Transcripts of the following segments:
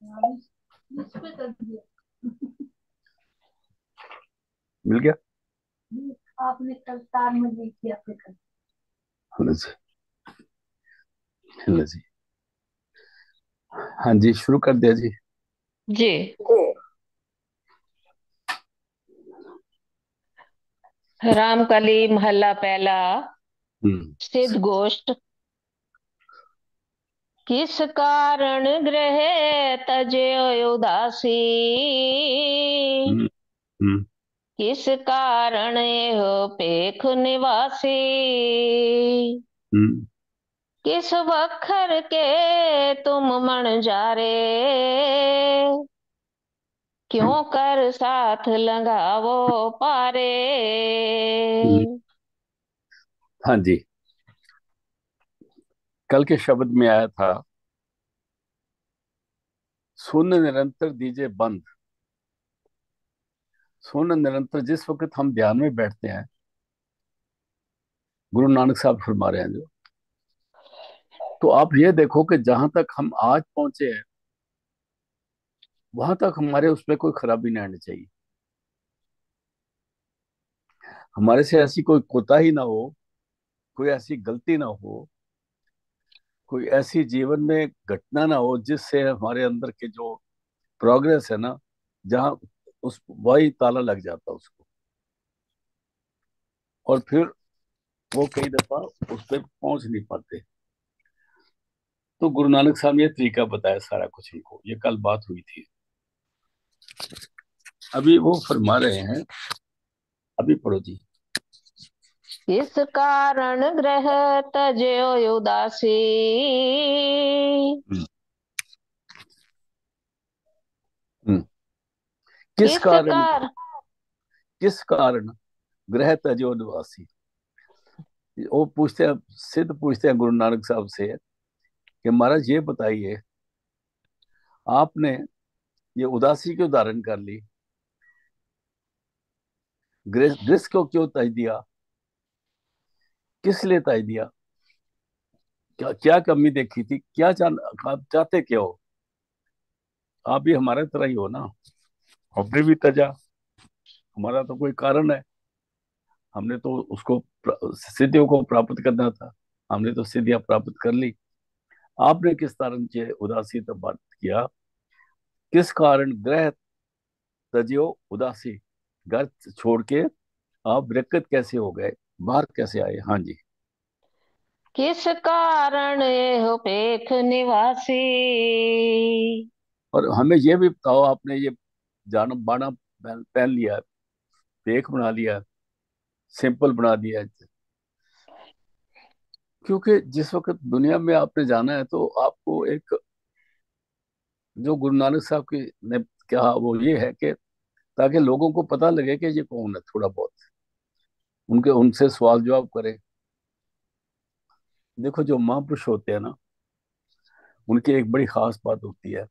इस पे कर दिया। मिल गया। आपने कल तार में देखी आपने कल। लो जी, लो जी। हाँ जी, शुरू कर दिया जी। जी। रामकली महला पहला। हम्म। सिद्ध गोष्ठ। किस कारण ग्रह तजो उदासी। हम्म। हम्म। किस कारण हो पेख निवासी। हम्म। किस वखर के तुम मन जारे। क्यों कर साथ लगावो पारे। हम्म। हाँ जी, कल के शब्द में आया था, सुन निरंतर दीजिए बंद। सुन निरंतर, जिस वक्त हम ध्यान में बैठते हैं, गुरु नानक साहब फरमा रहे हैं जो, तो आप ये देखो कि जहां तक हम आज पहुंचे हैं, वहां तक हमारे उसमें कोई खराबी नहीं आनी चाहिए। हमारे से ऐसी कोई कोताही ना हो, कोई ऐसी गलती ना हो, कोई ऐसी जीवन में घटना ना हो जिससे हमारे अंदर के जो प्रोग्रेस है ना, जहाँ उस वही ताला लग जाता उसको, और फिर वो कई दफा उस पर पहुंच नहीं पाते। तो गुरु नानक साहब ने ये तरीका बताया सारा कुछ उनको, ये कल बात हुई थी। अभी वो फरमा रहे हैं, अभी पढ़ो जी। किस कारण ग्रह तजो उदासी। हम्म। हम्म। किस किस कारण, कार किस कारण ग्रह तजो निवासी। वो पूछते हैं, सिद्ध पूछते हैं गुरु नानक साहब से कि महाराज ये बताइए, आपने ये उदासी क्यों धारण कर ली, ग्रस ग्रस को क्यों तज दिया, किस लिए तज दिया, क्या क्या कमी देखी थी, क्या आप चाहते क्या हो। आप भी हमारे तरह ही हो ना, हमने भी तजा, हमारा तो कोई कारण है, हमने तो उसको सिद्धियों को प्राप्त करना था, हमने तो सिद्धियां प्राप्त कर ली। आपने किस कारण से उदासी तब बात किया, किस कारण ग्रह तजियो उदासी, घर छोड़ के आप बरकत कैसे हो गए, बाहर कैसे आए। हाँ जी। किस कारण हो पेख निवासी। और हमें ये भी बताओ, आपने ये जाना बाना पहन लिया है, पेख बना लिया है, सिंपल बना दिया है, क्योंकि जिस वक्त दुनिया में आपने जाना है तो आपको एक, जो गुरु नानक साहब की ने कहा वो ये है कि ताकि लोगों को पता लगे कि ये कौन है, थोड़ा बहुत उनके उनसे सवाल जवाब करें। देखो जो महापुरुष होते हैं ना, उनकी एक बड़ी खास बात होती है,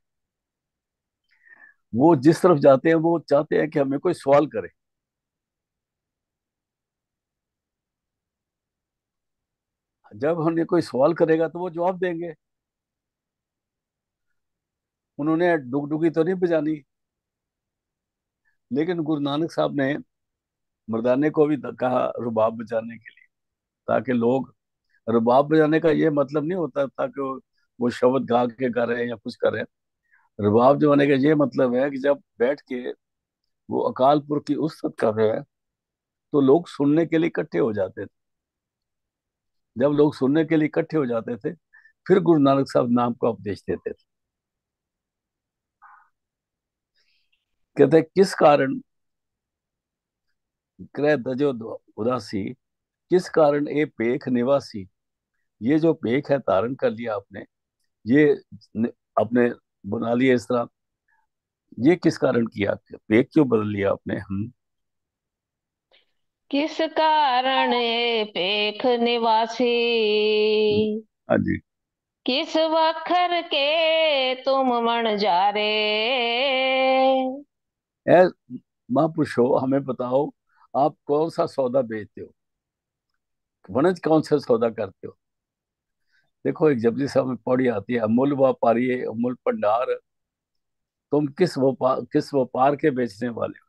वो जिस तरफ जाते हैं वो चाहते हैं कि हमें कोई सवाल करे। जब हमें कोई सवाल करेगा तो वो जवाब देंगे। उन्होंने डुगडुगी तो नहीं बजानी, लेकिन गुरु नानक साहब ने मर्दाने को भी कहा रुबाब बजाने के लिए, ताकि लोग, रुबाब बजाने का ये मतलब नहीं होता ताकि वो शब्द गा के कर रहे हैं या कुछ कर रहे हैं। रुबाब बजाने का ये मतलब है कि जब बैठ के वो अकाल पुरख की उस्तत कर रहे हैं, तो लोग सुनने के लिए इकट्ठे हो जाते थे। जब लोग सुनने के लिए इकट्ठे हो जाते थे, फिर गुरु नानक साहब नाम का उपदेश देते थे। कहते हैं, किस कारण क्रय तजो उदासी, किस कारण ए पेख निवासी। ये जो पेख है धारण कर लिया आपने, ये अपने बना लिया इस तरह, ये किस कारण किया, पेख क्यों बदल लिया आपने। हम। किस कारण पेख निवासी। हाँ जी। किस वखर के तुम मन जारे। ए महापुरुषो, हमें बताओ, आप कौन सा सौदा बेचते हो, वनज कौन सा सौदा करते हो। देखो एक जपजी साहब में पौड़ी आती है, अमूल व्यापारी अमूल भंडार, तुम किस व्यापार के बेचने वाले हो?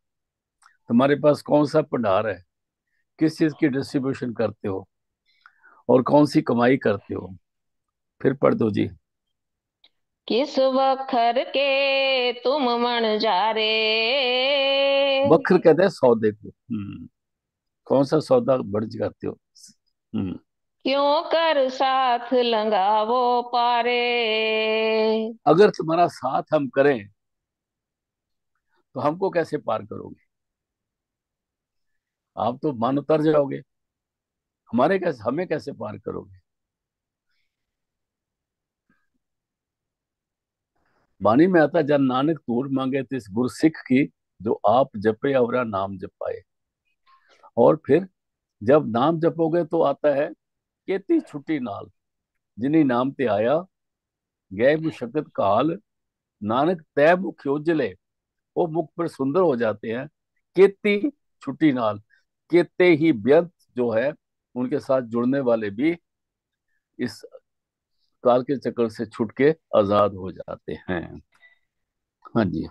तुम्हारे पास कौन सा भंडार है? किस चीज की डिस्ट्रीब्यूशन करते हो? और कौन सी कमाई करते हो? फिर पढ़ दो जी। किस वखर के तुम मन जा रे, बखर कहते हैं सौदे को। कौन सा सौदा बढ़ करते हो? हम्म क्यों कर साथ लंगावो पारे। अगर तुम्हारा साथ हम करें तो हमको कैसे पार करोगे? आप तो मान उतर जाओगे। हमें कैसे पार करोगे? बानी में आता, जन नानक तूर मांगे तिस गुर सिख की, जो आप जपे अवरा नाम जपाए। और फिर जब नाम जपोगे तो आता है, केती छुट्टी नाल, जिन्हीं नाम ते आया, गए मुशक्कत काल, नानक तै मुख उजले। वो मुख पर सुंदर हो जाते हैं, केती छुट्टी नाल। केते ही व्यर्थ जो है, उनके साथ जुड़ने वाले भी इस काल के चक्कर से छूट के आजाद हो जाते हैं। हाँ जी।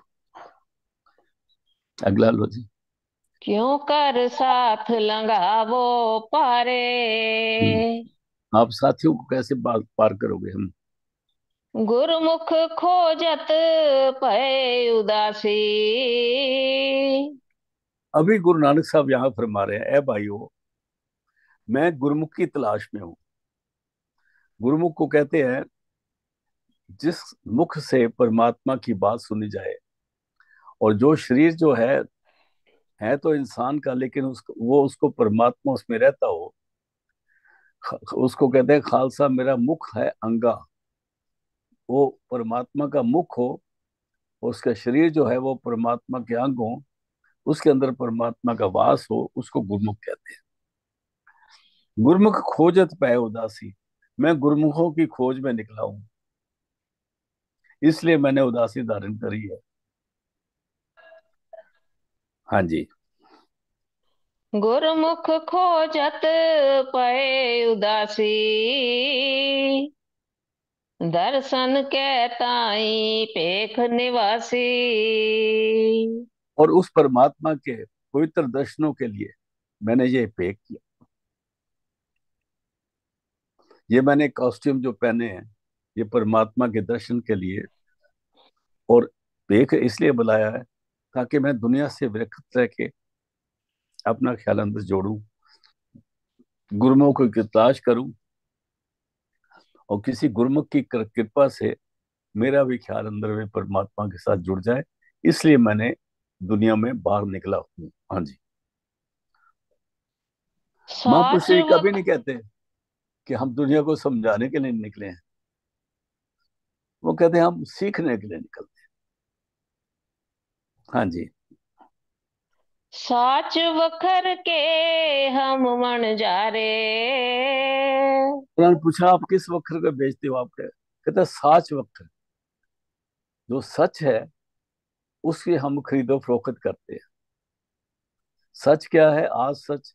अगला लो जी। क्यों कर साथ लंगावो पारे। आप साथियों को कैसे पार करोगे? हम गुरमुख खोजत पए उदासी। अभी गुरु नानक साहब यहाँ फरमा रहे हैं, ए भाइयों, मैं गुरुमुख की तलाश में हूँ। गुरुमुख को कहते हैं जिस मुख से परमात्मा की बात सुनी जाए। और जो शरीर जो है तो इंसान का, लेकिन उसको परमात्मा उसमें रहता हो। उसको कहते हैं खालसा मेरा मुख है अंगा। वो परमात्मा का मुख हो, उसका शरीर जो है वो परमात्मा के अंग हो, उसके अंदर परमात्मा का वास हो, उसको गुरुमुख कहते हैं। गुरुमुख खोजत पै उदासी। मैं गुरुमुखों की खोज में निकला हूं, इसलिए मैंने उदासी धारण करी है। हाँ जी। गुरमुख खोजत पए उदासी। दर्शन के ताई पेख निवासी। और उस परमात्मा के पवित्र दर्शनों के लिए मैंने ये पे किया। ये मैंने कॉस्ट्यूम जो पहने हैं, ये परमात्मा के दर्शन के लिए। और पेख इसलिए बुलाया है ताकि मैं दुनिया से विरक्त रह के अपना ख्याल अंदर जोड़ूं, गुरुमुख की तलाश करूं, और किसी गुरुमुख की कृपा से मेरा भी ख्याल अंदर में परमात्मा के साथ जुड़ जाए। इसलिए मैंने दुनिया में बाहर निकला हूँ। हाँ जी। महापुरुष साच जी कभी वख नहीं कहते कि हम दुनिया को समझाने के लिए निकले हैं। वो कहते हैं हम सीखने के लिए निकलते हैं। हाँ जी। साच वखर के हम मन जा रे। उन्होंने पूछा आप किस वक्र को बेचते हो? आप कहते साच वक्र, जो सच है उसकी हम खरीदो फरोख्त करते हैं। सच क्या है? आज सच,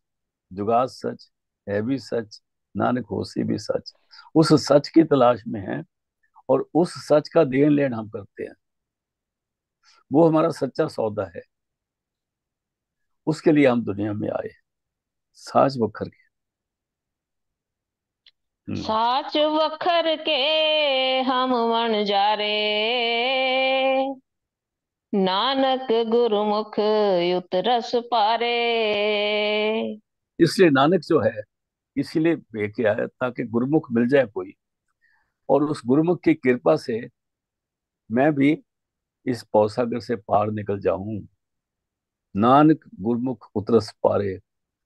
जुगाज सच, है भी सच, नानक होसी भी सच। उस सच की तलाश में है, और उस सच का देन लेन हम करते हैं। वो हमारा सच्चा सौदा है। उसके लिए हम दुनिया में आए, साच बखर के। हम्म साच वखर के हम मन जा रे। नानक गुरुमुख उतरस पारे। इसलिए नानक जो है, इसीलिए लेके आया ताकि गुरुमुख मिल जाए कोई, और उस गुरुमुख की कृपा से मैं भी इस पौसागर से पार निकल जाऊं। नानक गुरुमुख उतरस पारे।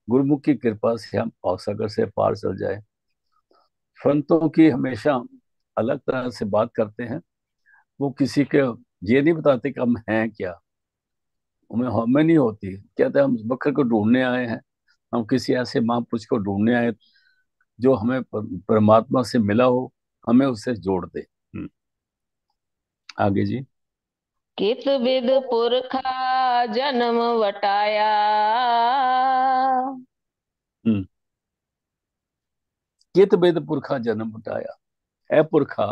गुरुमुख की कृपा से हम पौसागर से पार चल जाए। संतों की हमेशा अलग तरह से बात करते हैं। वो किसी के ये नहीं बताते कि हम हैं क्या। हमें नहीं होती, कहते हैं हम बकर को ढूंढने आए हैं। हम किसी ऐसे महापुरुष को ढूंढने आए जो हमें परमात्मा से मिला हो, हमें उससे जोड़ दे। आगे जी। कित बिद पुरखा जन्म वटाया। हम्म कित बेद पुरखा जन्म उठाया। ए पुरखा,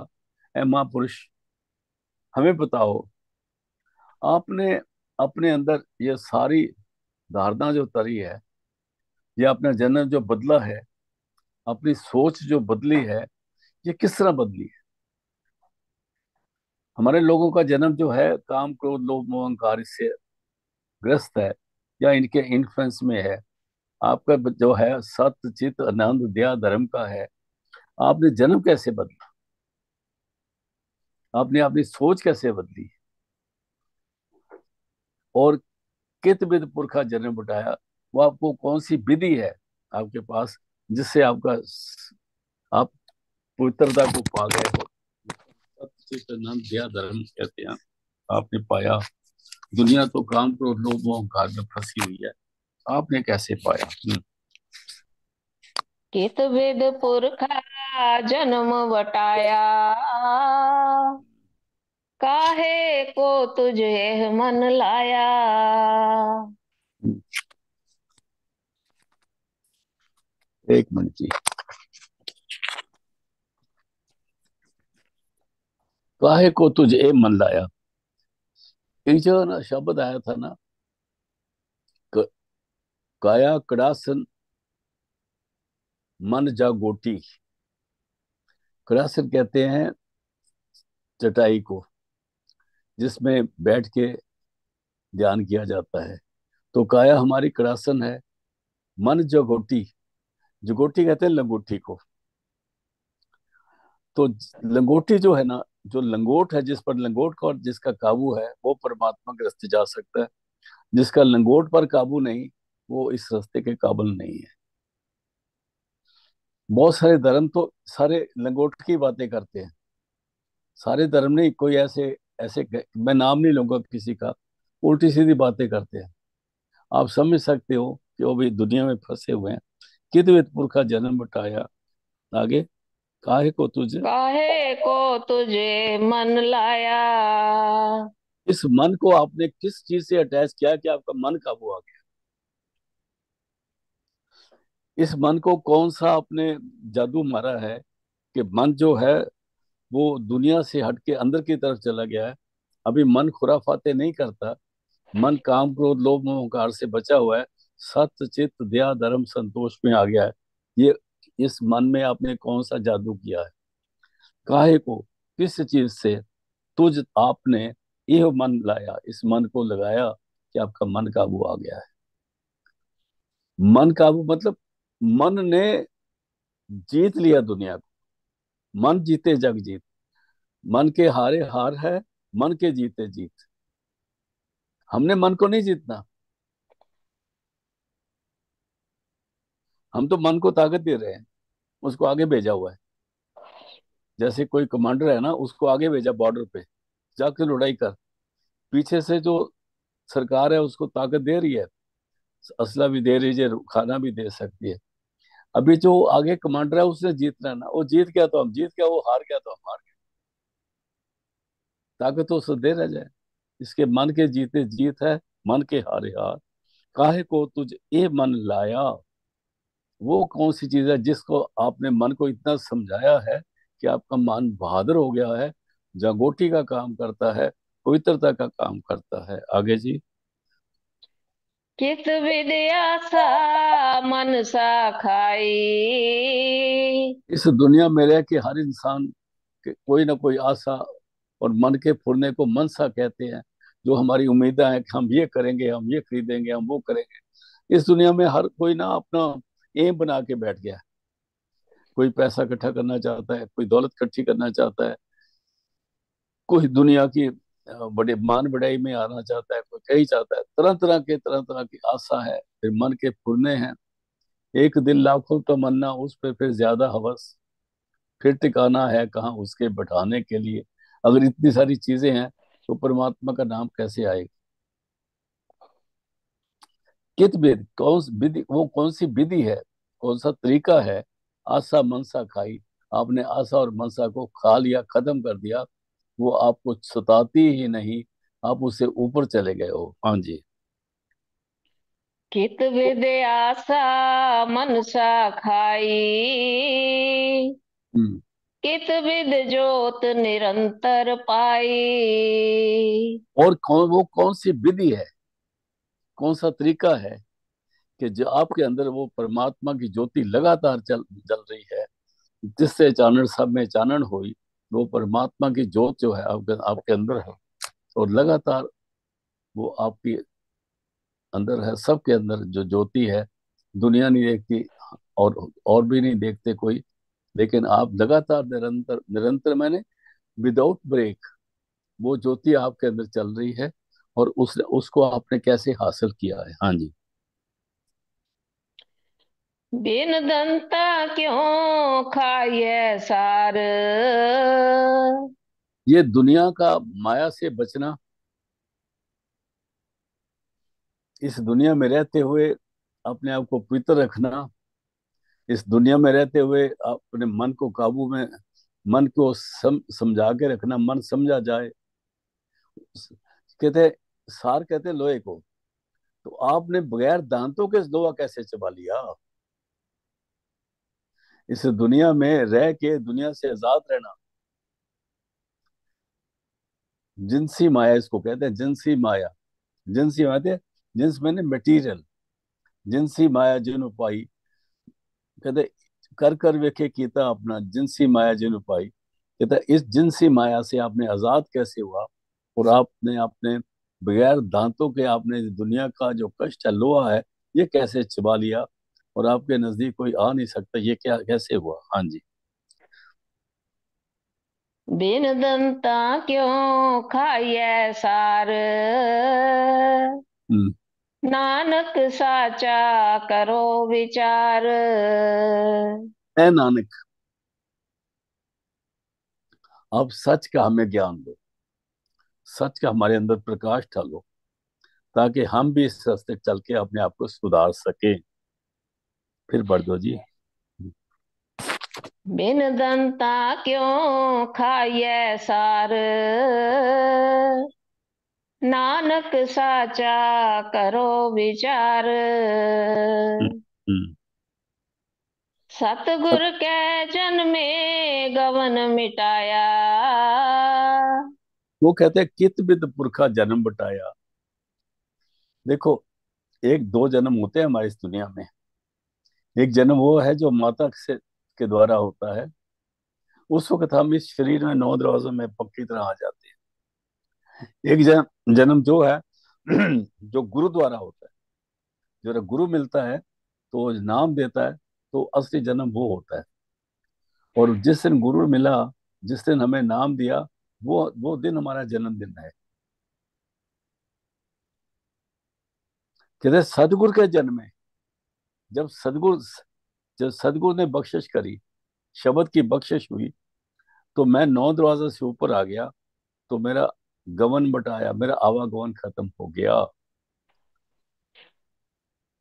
ए महापुरुष, हमें बताओ आपने अपने अंदर ये सारी धारणा जो तरी है, ये अपना जन्म जो बदला है, अपनी सोच जो बदली है, ये किस तरह बदली है? हमारे लोगों का जन्म जो है काम क्रोध लोभ मोह अहंकार इससे ग्रस्त है, या इनके इन्फ्लुएंस में है। आपका जो है सत्य चित आनंद दया धर्म का है। आपने जन्म कैसे बदला? आपने अपनी सोच कैसे बदली? और कित विद पुरखा जन्म बिठाया? वो आपको कौन सी विधि है आपके पास, जिससे आप पवित्रता को पा गए हो? सत्य चित आनंद दया धर्म कहते हैं, आपने पाया। दुनिया तो काम क्रोध लोभ मोह अहंकार में फंसी हुई है, आपने कैसे पाया? कित विद पुरखा जन्म वटाया, काहे को तुझे मन लाया। एक मिनट जी। काहे को तुझे मन लाया, एक जो ना शब्द आया था ना, क- काया कड़ासन मन जागोटी। कड़ासन कहते हैं चटाई को, जिसमें बैठ के ध्यान किया जाता है। तो काया हमारी कड़ासन है। मन जगोटी, जगोटी कहते हैं लंगोटी को। तो लंगोटी जो है ना, जो लंगोट है, जिस पर लंगोट का और जिसका काबू है, वो परमात्मा के रास्ते जा सकता है। जिसका लंगोट पर काबू नहीं, वो इस रास्ते के काबिल नहीं है। बहुत सारे धर्म तो सारे लंगोट की बातें करते हैं। सारे धर्म नहीं, कोई ऐसे ऐसे मैं नाम नहीं लूंगा किसी का, उल्टी सीधी बातें करते हैं। आप समझ सकते हो कि वो भी दुनिया में फंसे हुए हैं। कितवित पुरखा जन्म बटाया, आगे काहे को तुझे। काहे को तुझे मन लाया। इस मन को आपने किस चीज से अटैच किया कि आपका मन काबू आ गया? इस मन को कौन सा आपने जादू मारा है कि मन जो है वो दुनिया से हट के अंदर की तरफ चला गया है? अभी मन खुराफाते नहीं करता। मन काम क्रोध लोभ मोह अहंकार से बचा हुआ है, सत्य चित्त दया धर्म संतोष में आ गया है। ये इस मन में आपने कौन सा जादू किया है? काहे को, किस चीज से तुझ आपने यह मन लाया, इस मन को लगाया कि आपका मन काबू आ गया है? मन काबू मतलब मन ने जीत लिया दुनिया को। मन जीते जग जीत। मन के हारे हार है, मन के जीते जीत। हमने मन को नहीं जीतना। हम तो मन को ताकत दे रहे हैं, उसको आगे भेजा हुआ है। जैसे कोई कमांडर है ना, उसको आगे भेजा बॉर्डर पे, जाके लड़ाई कर। पीछे से जो सरकार है उसको ताकत दे रही है, असला भी दे रही है, खाना भी दे सकती है। अभी जो आगे कमांडर है उसने जीतना है ना, वो जीत गया तो हम जीत गया, वो हार गया तो हम हार गए। ताकत तो उसे दे रह जाए। इसके मन के जीते जीत है, मन के हारे हार। काहे को तुझ ये मन लाया, वो कौन सी चीज है जिसको आपने मन को इतना समझाया है कि आपका मन बहादुर हो गया है, जागोटी का काम करता है, पवित्रता का काम करता है? आगे जी। किस विद्या सा मन सा खाई। इस दुनिया में रह के हर इंसान के कोई ना कोई आशा, और मन के फुरने को मनसा कहते हैं। जो हमारी उम्मीदें हैं कि हम ये करेंगे, हम ये खरीदेंगे, हम वो करेंगे। इस दुनिया में हर कोई ना अपना एम बना के बैठ गया है। कोई पैसा इकट्ठा करना चाहता है, कोई दौलत इकट्ठी करना चाहता है, कोई दुनिया की बड़े मान बढ़ाई में आना चाहता है, कोई कहीं चाहता है। तरह तरह की आशा है, फिर मन के फुरने हैं। एक दिल लाखों तमन्ना, उस पर फिर ज्यादा हवस। फिर ठिकाना है कहाँ उसके बैठाने के लिए? अगर इतनी सारी चीजें हैं तो परमात्मा का नाम कैसे आएगा? कित विधि, विधि, वो कौन सी विधि है, कौन सा तरीका है? आशा मनसा खाई, आपने आशा और मनसा को खा लिया, खत्म कर दिया। वो आपको सताती ही नहीं, आप उससे ऊपर चले गए हो। हाँ जी। कित विद्या सा मन सा खाई। हम्म। कित विद ज्योत निरंतर पाई। और वो कौन सी विधि है, कौन सा तरीका है कि जो आपके अंदर वो परमात्मा की ज्योति लगातार चल जल रही है, जिससे चानन सब में चानन हुई। वो परमात्मा की ज्योत जो है आपके आपके अंदर है, और लगातार वो आपकी अंदर है, सबके अंदर जो ज्योति है, दुनिया नहीं देखती, और भी नहीं देखते कोई, लेकिन आप लगातार निरंतर निरंतर मैंने विदाउट ब्रेक वो ज्योति आपके अंदर चल रही है। और उसको आपने कैसे हासिल किया है? हाँ जी। बिन दंता क्यों खाइए सार। ये दुनिया का माया से बचना, इस दुनिया में रहते हुए अपने आप को पवित्र रखना, इस दुनिया में रहते हुए अपने मन को काबू में, मन को समझा के रखना, मन समझा जाए। कहते, सार कहते लोहे को, तो आपने बगैर दांतों के लोहा कैसे चबा लिया? इस दुनिया में रह के दुनिया से आजाद रहना, जिनसी माया इसको कहते हैं, जिनसी माया। जिनसी माया, जिन्स मैंने मटीरियल, जिनसी माया जिन पाई। कहते कर कर वेखे कीता अपना, जिनसी माया जिन पाई। कहते इस जिनसी माया से आपने आजाद कैसे हुआ? और आपने अपने बगैर दांतों के आपने दुनिया का जो कष्ट है, लोहा है, ये कैसे चबा लिया? और आपके नजदीक कोई आ नहीं सकता, ये क्या कैसे हुआ? हाँ जी। बिन दंता क्यों खाइए सार। हम्म। नानक साचा करो विचार। ऐ नानक, आप सच का हमें ज्ञान दो, सच का हमारे अंदर प्रकाश डालो, ताकि हम भी इस रास्ते चल के अपने आप को सुधार सके। फिर बढ़ दो जी। बिन दंता क्यों खाइए सार। नानक साचा करो विचार। हम्म। हम्म। सतगुर के जन्मे गवन मिटाया। वो कहते हैं कित बिद पुरखा जन्म बटाया। देखो, एक दो जन्म होते हैं हमारी इस दुनिया में। एक जन्म वो है जो माता से के द्वारा होता है। उस वक्त हम इस शरीर में नौ दरवाजों में पक्की तरह आ जाते हैं। एक जन्म जन्म जो है जो गुरु द्वारा होता है, जो गुरु मिलता है तो नाम देता है, तो असली जन्म वो होता है। और जिस दिन गुरु मिला, जिस दिन हमें नाम दिया, वो दिन हमारा जन्मदिन है। कहते सदगुरु के जन्म में, जब सदगुरु जब सदगुरु ने बख्शिश करी, शब्द की बख्शिश हुई, तो मैं नौ दरवाजे से ऊपर आ गया, तो मेरा गमन बटाया, मेरा आवागमन खत्म हो गया।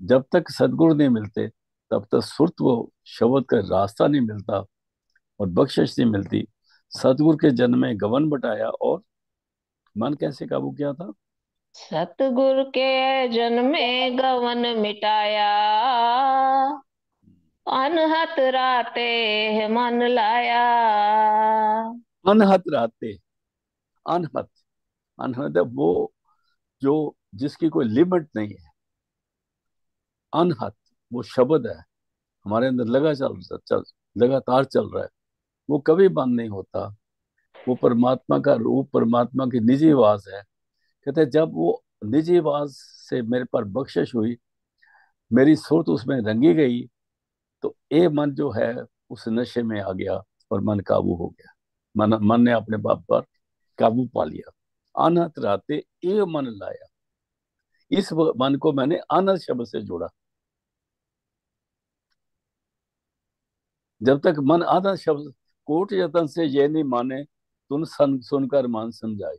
जब तक सदगुरु नहीं मिलते, तब तक सुरत वो शब्द का रास्ता नहीं मिलता, और बख्शिश नहीं मिलती। सदगुरु के जन्म में गमन बटाया, और मन कैसे काबू किया था? सतगुर के जन्मे गवन मिटाया। अनहत राते मन लाया। अनहत रहते, अनहत, अनहत वो जो जिसकी कोई लिमिट नहीं है। अनहत वो शब्द है, हमारे अंदर लगातार चल रहा है, वो कभी बंद नहीं होता। वो परमात्मा का रूप, परमात्मा की निजी आवाज है। कहते हैं जब वो निजी आवाज से मेरे पर बख्शिश हुई, मेरी सुरत उसमें रंगी गई, तो ये मन जो है उस नशे में आ गया, और मन काबू हो गया। मन ने अपने बाप पर काबू पा लिया। अनहत राते ये मन लाया। इस मन को मैंने अनहत शब्द से जोड़ा। जब तक मन आधा शब्द कोट यतन से ये नहीं माने, तुम सुनकर मान समझाए।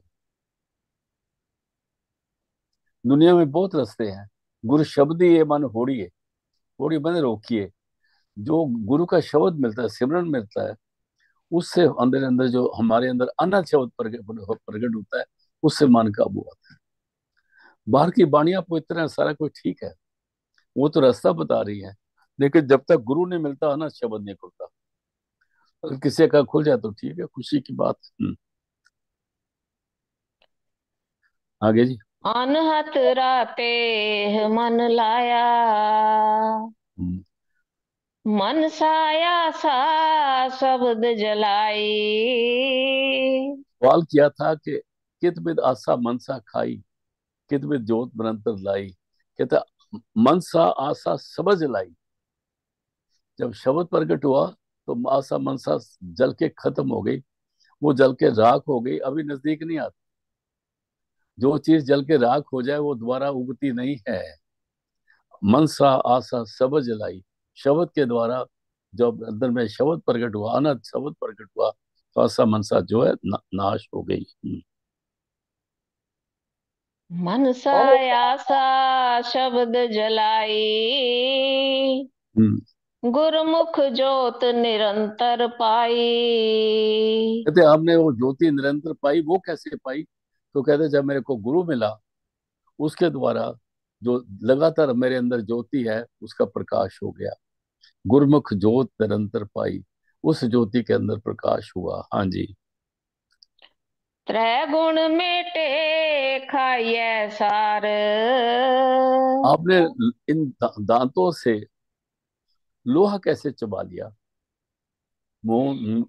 दुनिया में बहुत रास्ते हैं, गुरु शब्द ही ये मन होड़िए, होड़ी मन रोकिए। जो गुरु का शब्द मिलता है, सिमरन मिलता है, उससे अंदर अंदर जो हमारे अंदर अनंत शब्द प्रकट होता है, उससे मन काबू आता है। बाहर की बाणियां पवित्र है, सारा कुछ ठीक है, वो तो रास्ता बता रही है, लेकिन जब तक गुरु नहीं मिलता, अनंत शब्द नहीं खुलता। अगर किसी का खुल जाए तो ठीक है, खुशी की बात। आगे जी। अनहत राते मन लाया, हम्म, मन साया सा शब्द जलाई। सवाल किया था कि कित बिद आसा मनसा खाई, कित बिद जोत निरंतर लाई। कहता मनसा आसा सबज लाई। जब शब्द प्रकट हुआ तो आसा मनसा जल के खत्म हो गई, वो जल के राख हो गई, अभी नजदीक नहीं आती। जो चीज जल के राख हो जाए वो दोबारा उगती नहीं है। मनसा आसा सबज लाई, शब्द के द्वारा जब अंदर में शब्द प्रकट हुआ, अनंत शब्द प्रकट हुआ, तो आसा मनसा जो है नाश हो गई। मन साया सा शब्द जलाई, हम्म। गुरमुख जोत निरंतर पाई। कहते आपने वो ज्योति निरंतर पाई, वो कैसे पाई? तो कहते जब मेरे को गुरु मिला, उसके द्वारा जो लगातार मेरे अंदर ज्योति है उसका प्रकाश हो गया। गुरमुख ज्योत निरंतर पाई, उस ज्योति के अंदर प्रकाश हुआ। हाँ जी। त्रैगुण मेटे खाइए सार। आपने इन दांतों से लोहा कैसे चबा लिया? मोम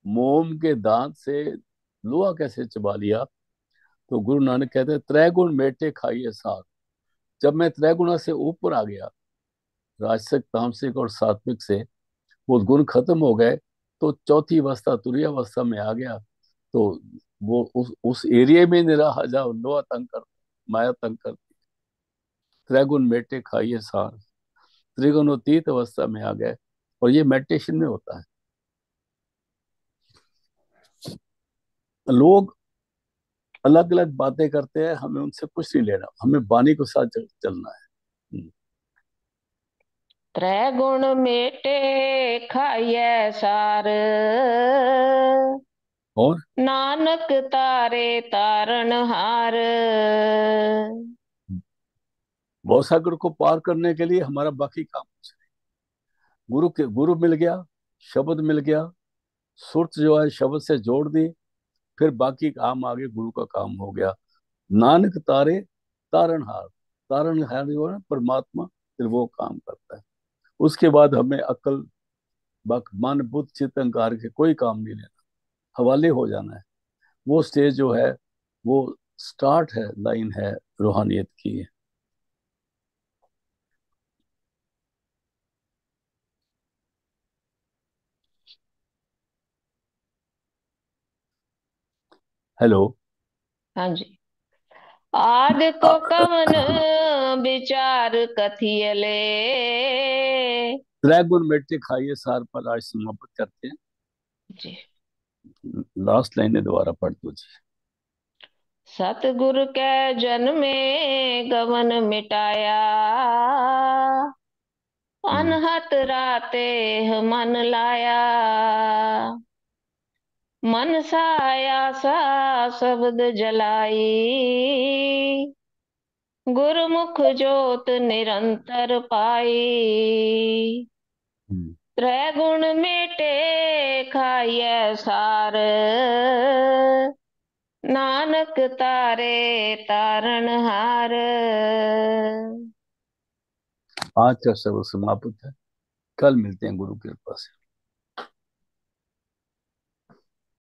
मोम के दांत से लोहा कैसे चबा लिया? तो गुरु नानक कहते हैं त्रैगुण मेटे खाइए साथ। जब मैं त्रैगुण से ऊपर आ गया, राजसिक तामसिक और सात्विक से वो गुण खत्म हो गए, तो चौथी अवस्था तुरीय अवस्था में आ गया। तो वो उस एरिया में नहीं रहा जहाँ लोहा तंग कर, माया तंग कर। त्रैगुण मेटे खाइए सार, त्रिगुणोतीत अवस्था में आ गए। और ये मेडिटेशन में होता है। लोग अलग अलग बातें करते हैं, हमें उनसे कुछ नहीं लेना, हमें वाणी के साथ चलना है। त्रैगुण मेटे खाइए सार। और नानक तारे तारन हार। भवसागर को पार करने के लिए हमारा बाकी काम कुछ नहीं। गुरु मिल गया, शब्द मिल गया, सुरत जो है शब्द से जोड़ दी, फिर बाकी काम आगे गुरु का काम हो गया। नानक तारे तारणहार, तारणहार जो है परमात्मा, फिर वो काम करता है। उसके बाद हमें अकल मन बुद्ध चित्त अहंकार के कोई काम नहीं लेना, हवाले हो जाना है। वो स्टेज जो है वो स्टार्ट है, लाइन है रूहानियत की। हेलो। हाँ जी। आग को कवन विचार कथियले। त्रैगुण मिट्टी खाइए सार पर आज समाप्त करते जी। हैं। लास्ट लाइन दोबारा पढ़ दो जी। सतगुरु के जन में गवन मिटाया, हम्म, अनहत राते मन लाया। मन साया सा शब्द जलाई, गुरमुख जोत निरंतर पाई। हम्म। त्रैगुण मेटे खाइए सार। नानक तारे तारन हार। आज का सब समाप्त है। कल मिलते हैं गुरु कृपा से।